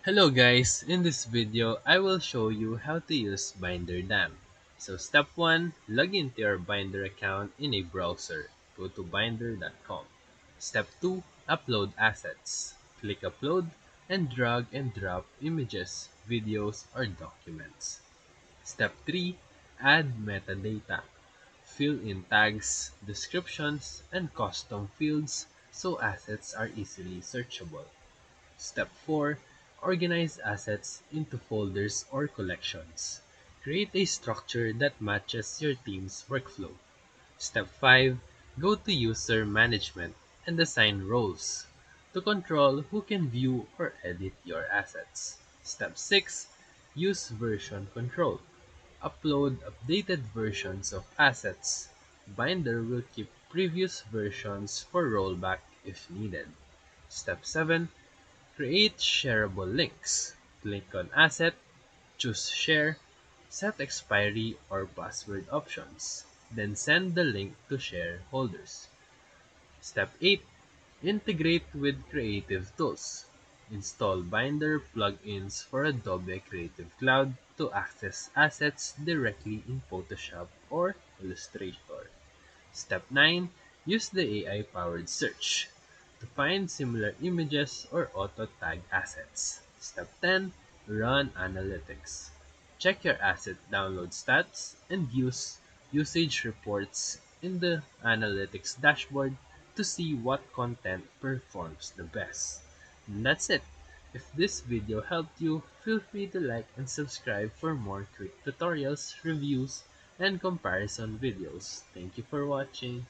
Hello guys, in this video I will show you how to use Bynder DAM. So step 1, log into your Bynder account in a browser. Go to bynder.com. Step 2, upload assets. Click upload and drag and drop images, videos, or documents. Step 3, add metadata. Fill in tags, descriptions, and custom fields so assets are easily searchable. Step 4, organize assets into folders or collections. Create a structure that matches your team's workflow. Step 5, go to user management and assign roles to control who can view or edit your assets. Step 6, use version control. Upload updated versions of assets. Binder will keep previous versions for rollback if needed. Step 7, create shareable links. Click on Asset, choose Share, set expiry or password options, then send the link to shareholders. Step 8, integrate with Creative Tools. Install Binder plugins for Adobe Creative Cloud to access assets directly in Photoshop or Illustrator. Step 9, use the AI-powered search to find similar images or auto-tag assets. Step 10, run analytics. Check your asset download stats and use usage reports in the analytics dashboard to see what content performs the best. And that's it. If this video helped you, feel free to like and subscribe for more quick tutorials, reviews, and comparison videos. Thank you for watching.